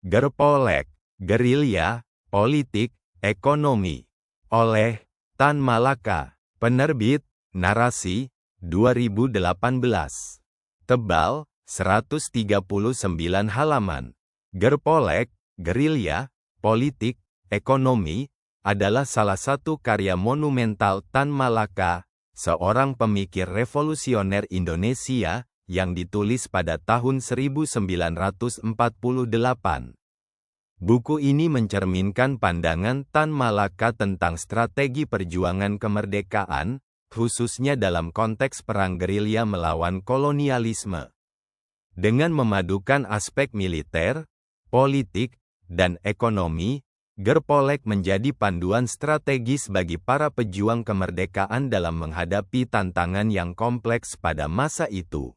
Gerpolek, Gerilya, Politik, Ekonomi. Oleh Tan Malaka. Penerbit, Narasi, 2018. Tebal, 139 halaman. Gerpolek, Gerilya, Politik, Ekonomi, adalah salah satu karya monumental Tan Malaka, seorang pemikir revolusioner Indonesia, yang ditulis pada tahun 1948. Buku ini mencerminkan pandangan Tan Malaka tentang strategi perjuangan kemerdekaan, khususnya dalam konteks perang gerilya melawan kolonialisme. Dengan memadukan aspek militer, politik, dan ekonomi, Gerpolek menjadi panduan strategis bagi para pejuang kemerdekaan dalam menghadapi tantangan yang kompleks pada masa itu.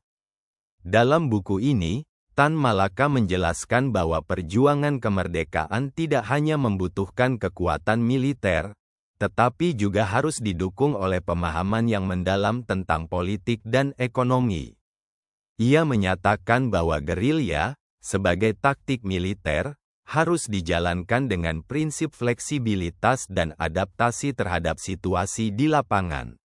Dalam buku ini, Tan Malaka menjelaskan bahwa perjuangan kemerdekaan tidak hanya membutuhkan kekuatan militer, tetapi juga harus didukung oleh pemahaman yang mendalam tentang politik dan ekonomi. Ia menyatakan bahwa gerilya, sebagai taktik militer, harus dijalankan dengan prinsip fleksibilitas dan adaptasi terhadap situasi di lapangan.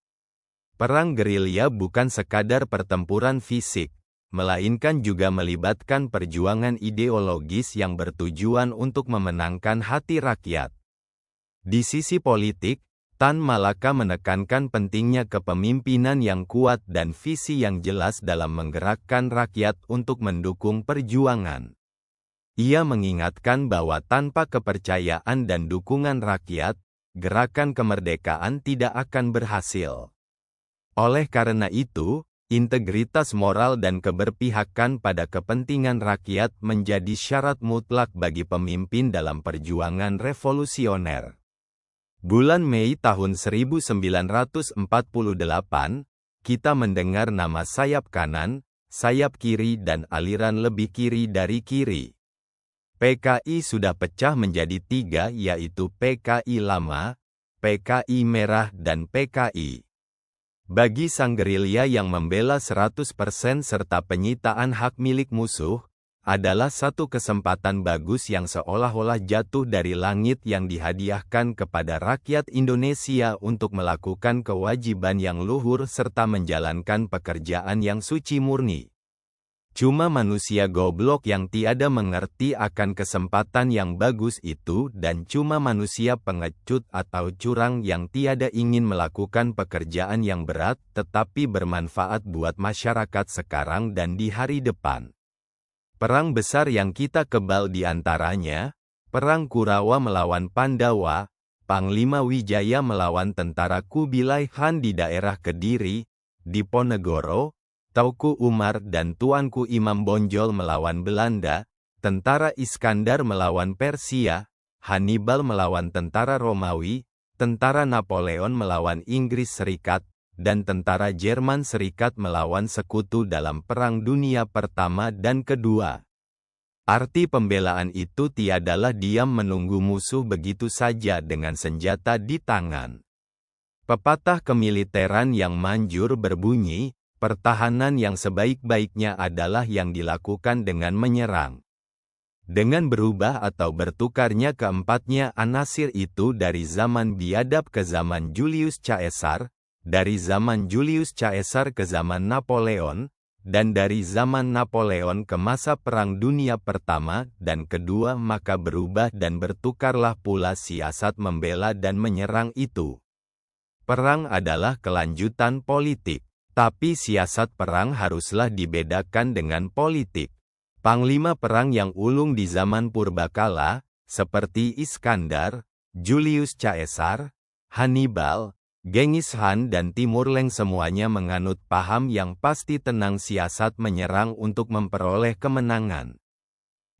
Perang gerilya bukan sekadar pertempuran fisik, melainkan juga melibatkan perjuangan ideologis yang bertujuan untuk memenangkan hati rakyat. Di sisi politik, Tan Malaka menekankan pentingnya kepemimpinan yang kuat dan visi yang jelas dalam menggerakkan rakyat untuk mendukung perjuangan. Ia mengingatkan bahwa tanpa kepercayaan dan dukungan rakyat, gerakan kemerdekaan tidak akan berhasil. Oleh karena itu, integritas moral dan keberpihakan pada kepentingan rakyat menjadi syarat mutlak bagi pemimpin dalam perjuangan revolusioner. Bulan Mei tahun 1948, kita mendengar nama sayap kanan, sayap kiri dan aliran lebih kiri dari kiri. PKI sudah pecah menjadi tiga, yaitu PKI Lama, PKI Merah dan PKI. Bagi sang gerilya yang membela 100% serta penyitaan hak milik musuh, adalah satu kesempatan bagus yang seolah-olah jatuh dari langit yang dihadiahkan kepada rakyat Indonesia untuk melakukan kewajiban yang luhur serta menjalankan pekerjaan yang suci murni. Cuma manusia goblok yang tiada mengerti akan kesempatan yang bagus itu dan cuma manusia pengecut atau curang yang tiada ingin melakukan pekerjaan yang berat tetapi bermanfaat buat masyarakat sekarang dan di hari depan. Perang besar yang kita kebal di antaranya, Perang Kurawa melawan Pandawa, Panglima Wijaya melawan tentara Kubilai Khan di daerah Kediri, Diponegoro, Tauku Umar dan Tuanku Imam Bonjol melawan Belanda, tentara Iskandar melawan Persia, Hannibal melawan tentara Romawi, tentara Napoleon melawan Inggris Serikat, dan tentara Jerman Serikat melawan sekutu dalam Perang Dunia Pertama dan Kedua. Arti pembelaan itu tiadalah diam menunggu musuh begitu saja dengan senjata di tangan. Pepatah kemiliteran yang manjur berbunyi, pertahanan yang sebaik-baiknya adalah yang dilakukan dengan menyerang. Dengan berubah atau bertukarnya keempatnya anasir itu dari zaman biadab ke zaman Julius Caesar, dari zaman Julius Caesar ke zaman Napoleon, dan dari zaman Napoleon ke masa Perang Dunia Pertama dan Kedua, maka berubah dan bertukarlah pula siasat membela dan menyerang itu. Perang adalah kelanjutan politik. Tapi siasat perang haruslah dibedakan dengan politik. Panglima perang yang ulung di zaman purbakala, seperti Iskandar, Julius Caesar, Hannibal, Genghis Khan dan Timur Leng semuanya menganut paham yang pasti tenang siasat menyerang untuk memperoleh kemenangan.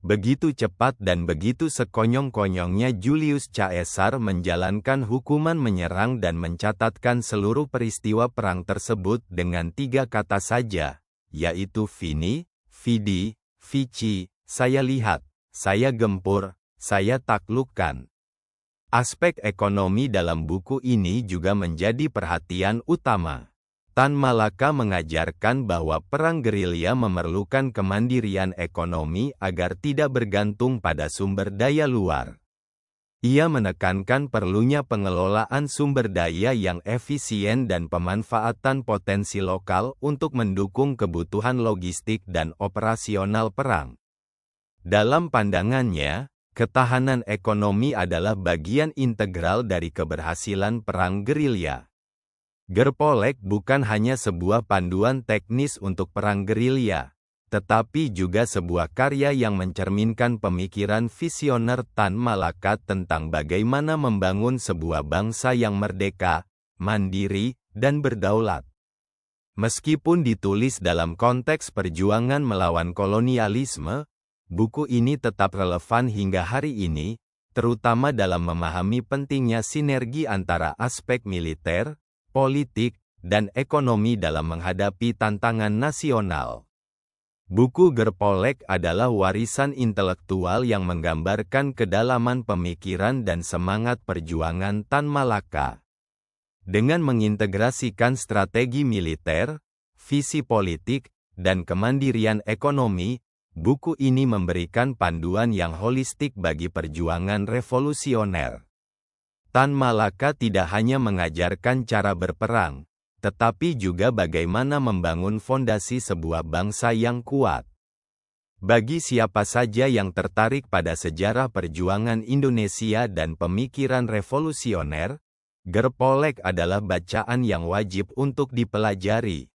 Begitu cepat dan begitu sekonyong-konyongnya Julius Caesar menjalankan hukuman menyerang dan mencatatkan seluruh peristiwa perang tersebut dengan 3 kata saja, yaitu Vini, Vidi, Vici, saya lihat, saya gempur, saya taklukkan. Aspek ekonomi dalam buku ini juga menjadi perhatian utama. Tan Malaka mengajarkan bahwa perang gerilya memerlukan kemandirian ekonomi agar tidak bergantung pada sumber daya luar. Ia menekankan perlunya pengelolaan sumber daya yang efisien dan pemanfaatan potensi lokal untuk mendukung kebutuhan logistik dan operasional perang. Dalam pandangannya, ketahanan ekonomi adalah bagian integral dari keberhasilan perang gerilya. Gerpolek bukan hanya sebuah panduan teknis untuk perang gerilya, tetapi juga sebuah karya yang mencerminkan pemikiran visioner Tan Malaka tentang bagaimana membangun sebuah bangsa yang merdeka, mandiri, dan berdaulat. Meskipun ditulis dalam konteks perjuangan melawan kolonialisme, buku ini tetap relevan hingga hari ini, terutama dalam memahami pentingnya sinergi antara aspek militer, politik, dan ekonomi dalam menghadapi tantangan nasional. Buku Gerpolek adalah warisan intelektual yang menggambarkan kedalaman pemikiran dan semangat perjuangan Tan Malaka. Dengan mengintegrasikan strategi militer, visi politik, dan kemandirian ekonomi, buku ini memberikan panduan yang holistik bagi perjuangan revolusioner. Tan Malaka tidak hanya mengajarkan cara berperang, tetapi juga bagaimana membangun fondasi sebuah bangsa yang kuat. Bagi siapa saja yang tertarik pada sejarah perjuangan Indonesia dan pemikiran revolusioner, Gerpolek adalah bacaan yang wajib untuk dipelajari.